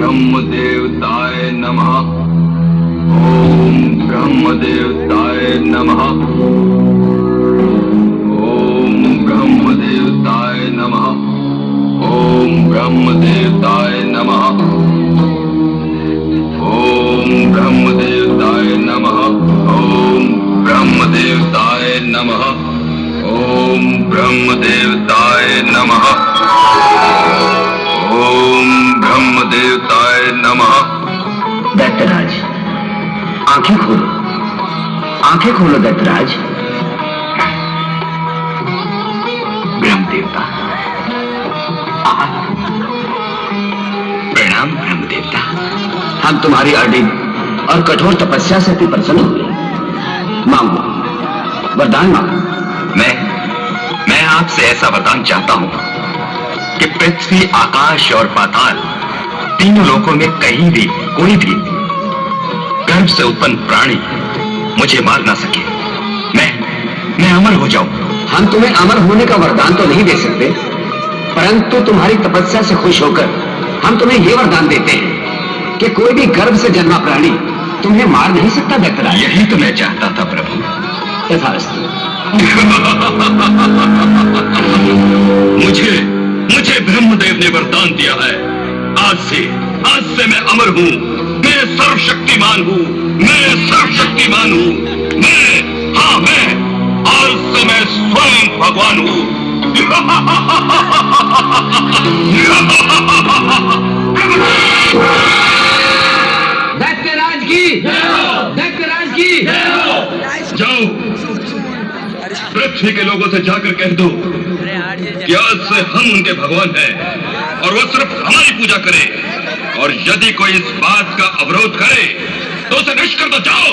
ब्रह्मदेवताय नमः। ओम ब्रह्मदेवताय नमः। ओम ब्रह्मदेवताय नमः। ओम ब्रह्मदेवताय नमः। ओम ब्रह्मदेवताय नमः। ओम ब्रह्मदेवताय नमः। ओम ब्रह्मदेवताय नमः। ओम ब्रह्मदेवताय नमः। दैत्यराज, आंखें खोलो, आंखें खोलो दैत्यराज। ब्रह्मदेवता, प्रणाम ब्रह्मदेवता। हम तुम्हारी अडिग और कठोर तपस्या से अति प्रसन्न हुए। मांगो, वरदान मांगो। मैं आपसे ऐसा वरदान चाहता हूं कि पृथ्वी, आकाश और पाताल तीनों लोकों में कहीं भी कोई भी गर्भ से उत्पन्न प्राणी मुझे मार ना सके। मैं अमर हो जाऊं। हम तुम्हें अमर होने का वरदान तो नहीं दे सकते, परंतु तुम्हारी तपस्या से खुश होकर हम तुम्हें यह वरदान देते हैं कि कोई भी गर्भ से जन्मा प्राणी तुम्हें मार नहीं सकता दैत्यराज। यही तो मैं चाहता था प्रभु। यथास्तु। मुझे ब्रह्मदेव ने वरदान दिया है। आज से मैं अमर हूँ। मैं सर्वशक्तिमान हूँ। मैं सर्वशक्तिमान हूँ। मैं आज से मैं स्वयं भगवान हूँ। दैत्यराज की, दैत्यराज की। जाओ, पृथ्वी के लोगों से जाकर कह दो कि आज से हम उनके भगवान हैं और वो सिर्फ हमारी पूजा करे। और यदि कोई इस बात का अवरोध करे तो उसे नष्ट कर दो। जाओ।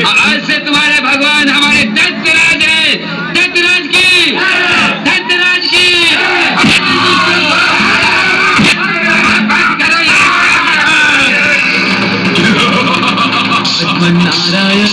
आज से तुम्हारे भगवान हमारे दैत्यराज हैं। दैत्यराज की, दैत्यराज की। नारायण।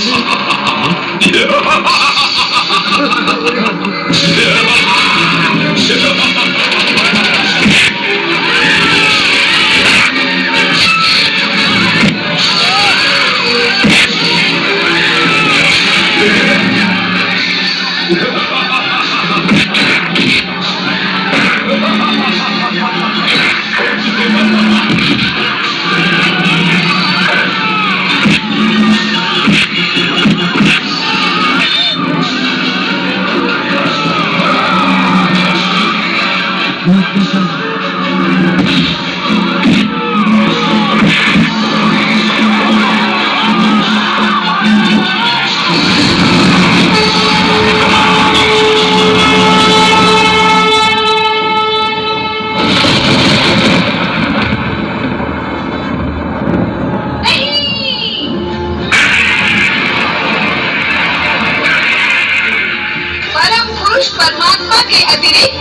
परमात्मा के अतिरिक्त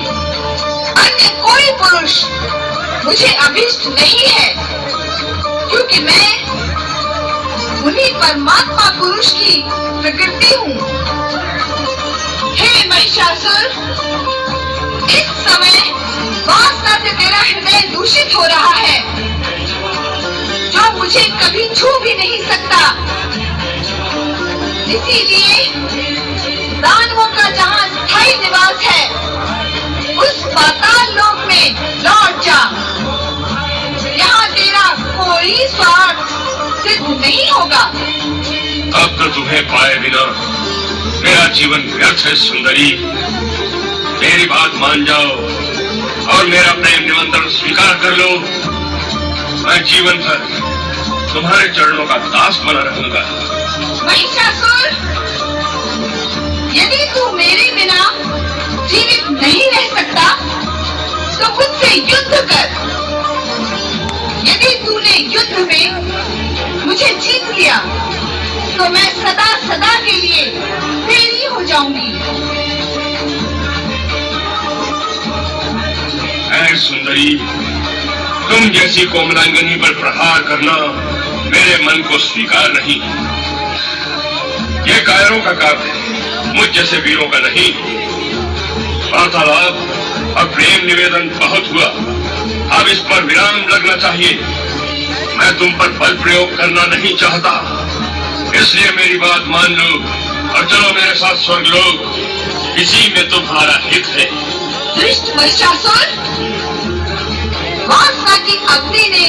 अन्य कोई पुरुष मुझे अभिष्ट नहीं है, क्योंकि मैं उन्हीं परमात्मा पुरुष की प्रकृति हूँ। हे महिषासुर, इस समय वासना से तेरा हृदय दूषित हो रहा है, जो मुझे कभी छू भी नहीं सकता। इसीलिए दानवों का जहाँ स्थायी निवास है, उस पाताल लोक में लौट जा। यहाँ तेरा कोई स्वार्थ सिद्ध नहीं होगा। अब तो तुम्हें पाए बिना मेरा जीवन व्यर्थ है सुंदरी। मेरी बात मान जाओ और मेरा प्रेम निमंत्रण स्वीकार कर लो। मैं जीवन भर तुम्हारे चरणों का दास बना रहूंगा। महिषासुर, यदि तू मेरे बिना जीवित नहीं रह सकता तो मुझसे युद्ध कर। यदि तूने युद्ध में मुझे जीत लिया तो मैं सदा सदा के लिए तेरी हो जाऊंगी। ऐ सुंदरी, तुम जैसी कोमलांगनी पर प्रहार करना मेरे मन को स्वीकार नहीं। ये कायरों का काम है, मुझ जैसे वीरों का नहीं। वार्तालाप और प्रेम निवेदन बहुत हुआ, अब इस पर विराम लगना चाहिए। मैं तुम पर बल प्रयोग करना नहीं चाहता, इसलिए मेरी बात मान लो और चलो मेरे साथ स्वर्गलोक। इसी में तुम्हारा हित है। दुष्ट महिषासुर, वासना की अग्नि ने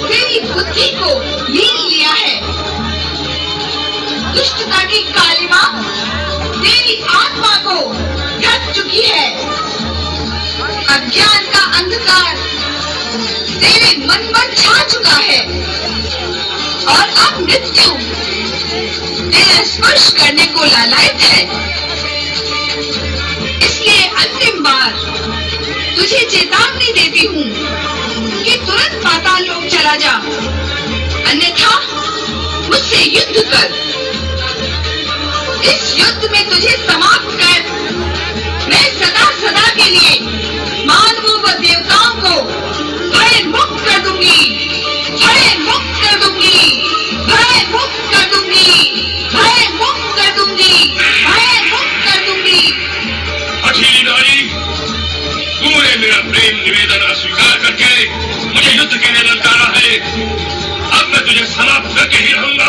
तेरी बुद्धि को लीन लिया है। दुष्टता की कालिमा तेरी आत्मा को ढक चुकी है। अज्ञान का अंधकार तेरे मन पर छा चुका है और अब मृत्यु तेरा स्पर्श करने को लालायित है। इसलिए अंतिम बार तुझे चेतावनी देती हूँ कि तुरंत पाताल लोक चला जा, अन्यथा मुझसे युद्ध कर। इस युद्ध में तुझे समाप्त कर मैं सदा सदा के लिए मानवों व देवताओं को भय मुक्त कर दूंगी, भय मुक्त कर दूंगी, भय मुक्त कर दूंगी, भय मुक्त कर दूंगी, भय मुक्त कर दूंगी। हठीली नारी, तूने मेरा प्रेम निवेदन अस्वीकार करके मुझे युद्ध के लिए ललकारा है। अब मैं तुझे समाप्त करके ही रहूंगा।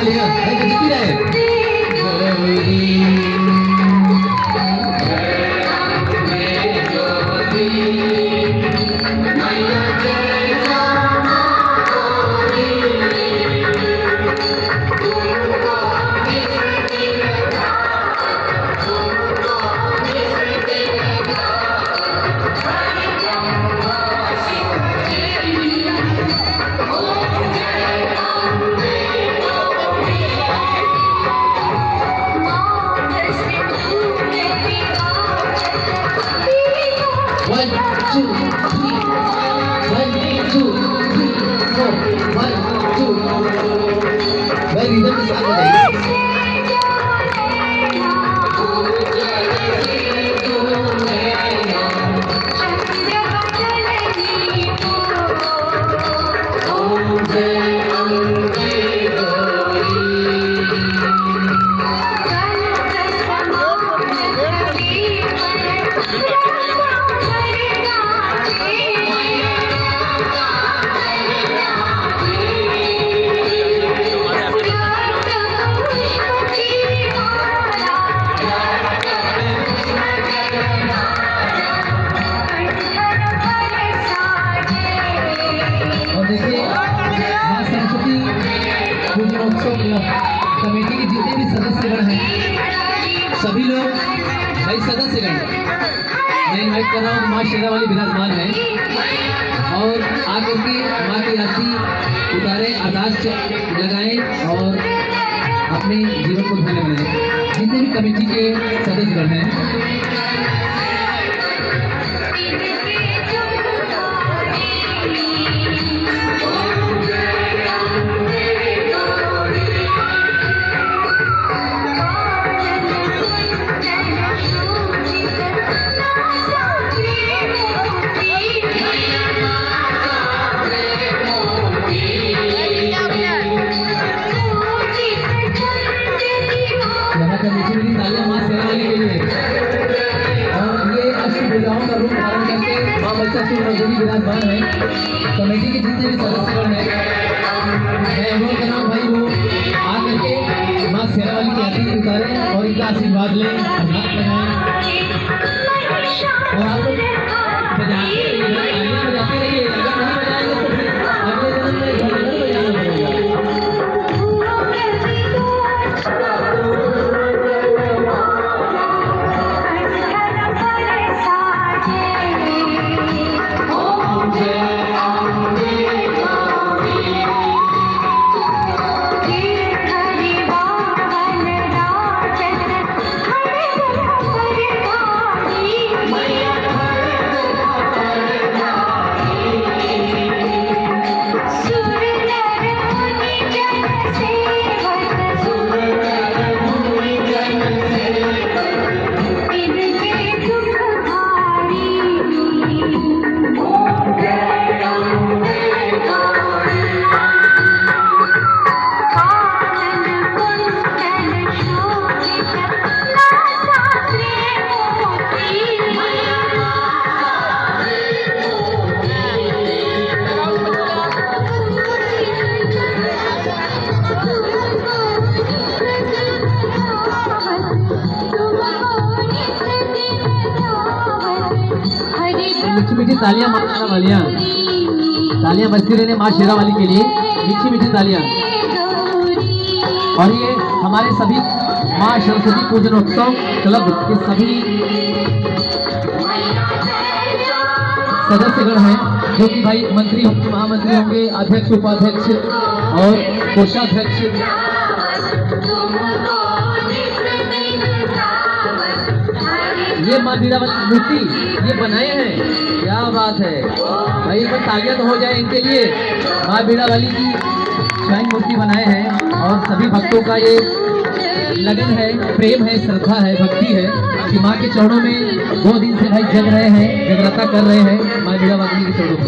तालियां भाई बजती रहे। One, two, three. 1, 2, 3, 4. 1, 2. भाई रिदम के साथ बजाइए। और देखिए माँ सरस्वती पूजनोत्सव कमेटी के जितने भी सदस्यगण हैं सभी लोग भाई सदस्यगण मैं इन्वाइट कर रहा हूँ। माँ शेरावाली विराजमान है और आकर के माँ की आरती उतारे, अरदास लगाएं और अपने जीवन को धन्य बनाएं। जितने भी कमेटी के सदस्यगण हैं मीठी मीठी तालियां माँ शेरावाली के लिए। और ये अष्टभुजाओं का रूप धारण करके माँ महिषासुर मर्दिनी विराजमान है। कमेटी के जितने भी सदस्यगण हैं मैं अनुरोध कर रहा हूँ भाई वो आकर के माँ शेरावाली की आरती उतारें और इनका आशीर्वाद लें, हाथ लगाएं और आप बजाते रहिए, तालियां बजाते रहिए। अगर नहीं बजाएंगे तो फिर अगले जन्म में घर घर बजाना पड़ेगा। मीठी मीठी तालियां माँ शेरावालियां, तालियां बजती रहने माँ शेरावाली के लिए, मीठी मीठी तालियां। और ये हमारे सभी माँ सरस्वती पूजनोत्सव क्लब के सभी सदस्यगण हैं जो कि भाई मंत्री होंगे, महामंत्री होंगे, अध्यक्ष, उपाध्यक्ष और कोषाध्यक्ष। ये माँ बीरावाली मूर्ति ये बनाए हैं, क्या बात है भाई। एक बार तालियां तो हो जाए इनके लिए। माँ बीरावाली की शाइन मूर्ति बनाए हैं और सभी भक्तों का ये लगन है, प्रेम है, श्रद्धा है, भक्ति है कि माँ के चरणों में 2 दिन से भाई जग रहे हैं, जगराता कर रहे हैं माँ बीरावाली के चरणों में।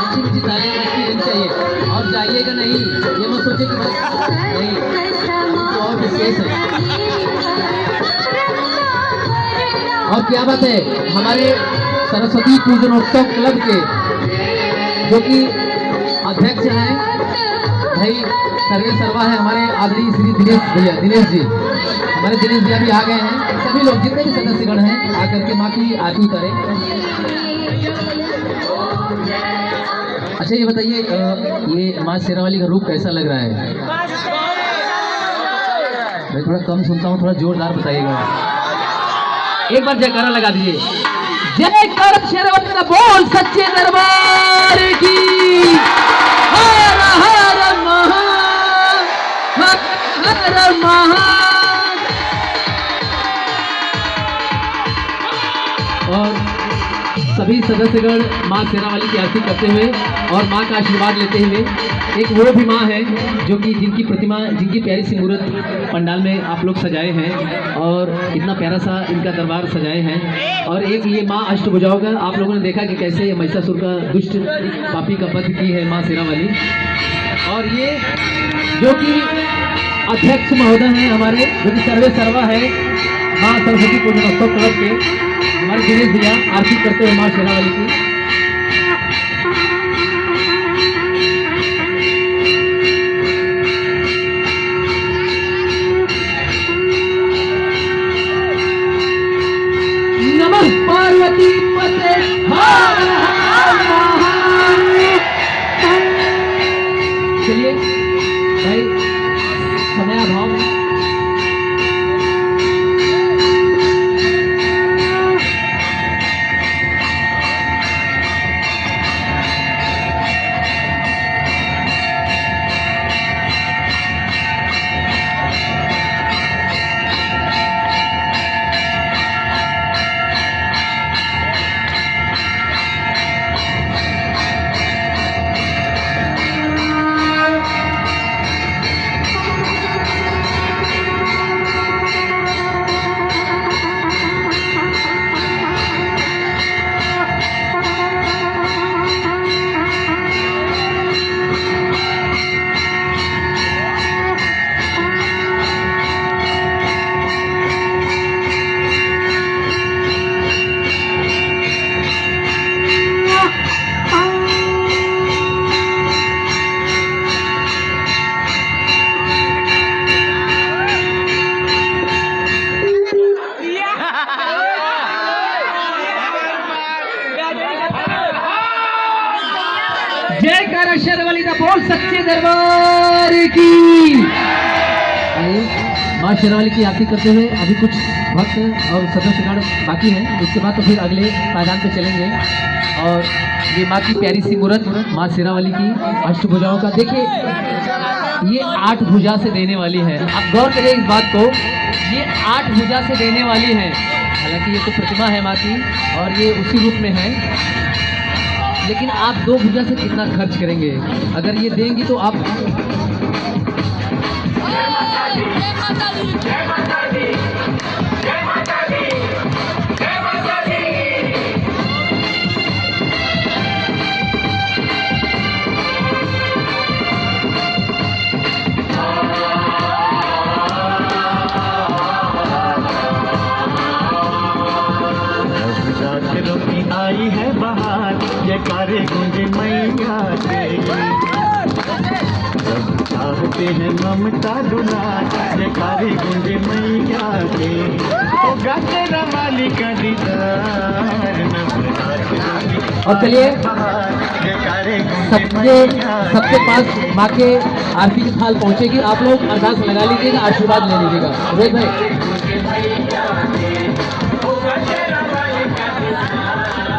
मीठी मीठी तालियां बजती रहनी चाहिए। और जाइएगा नहीं, ये मत सोचिए कि बस नहीं। क्या बात है। हमारे सरस्वती पूजनोत्सव क्लब के जो कि अध्यक्ष हैं भाई सर्वे सर्वा है हमारे आदरणीय श्री दिनेश जी, हमारे दिनेश भैया भी आ गए हैं। सभी लोग जितने भी सदस्यगण हैं आकर के माँ की आरती करें। अच्छा ये बताइए ये माँ शेरावाली का रूप कैसा लग रहा है? मैं थोड़ा कम सुनता हूँ, थोड़ा जोरदार बताइएगा। एक बार जयकारा लगा दीजिए। जय कर शेरावाली का बोल सच्चे दरबार की। हर हर महा हर महा। और सभी सदस्यगण माँ शेरावाली की आरती करते हुए और माँ का आशीर्वाद लेते हुए, एक वो भी माँ है जो कि जिनकी प्रतिमा, जिनकी प्यारी सी मूर्त पंडाल में आप लोग सजाए हैं और इतना प्यारा सा इनका दरबार सजाए हैं। और एक ये माँ अष्टभुजाओं का आप लोगों ने देखा कि कैसे ये महिषासुर का दुष्ट पापी का वध की है माँ शेरावाली। और ये जो कि अध्यक्ष महोदय हैं हमारे, जो कि सर्वे सर्वा है माँ सरस्वती पूजनोत्सव क्लब के, हमारे दिनेश भैया आरती करते हुए माँ शेरावाली की। नमः पार्वती पते हर हर महादेव। चलिए भाई समयाभाव में जय कर शेरावाली का बोल सच्चे दरबार की। माँ शेरावाली की आरती करते हुए अभी कुछ भक्त और सदस्यगण बाकी हैं, उसके बाद तो फिर अगले पायदान पे चलेंगे। और ये माँ की प्यारी सी मूर्त माँ शेरावाली की अष्टभुजाओं का देखिए, ये 8 भुजा से देने वाली है। आप गौर करें इस बात को, ये 8 भुजा से देने वाली है। हालांकि ये तो प्रतिमा है माँ की और ये उसी रूप में है, लेकिन आप 2 भुजा से कितना खर्च करेंगे? अगर ये देंगी तो आप आई है बहार, जयकारे गूंजे मैया के। सब चाहते हैं ममता दुलार, जयकारे गूंजे मैया के। ओ गाते रवाली का दीदार, और चलिए सबके पास माँ के आरती की थाल पहुँचेगी। आप लोग अरदास लगा लीजिएगा, आशीर्वाद ले लीजिएगा। रोहित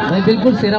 भाई बिल्कुल शेरा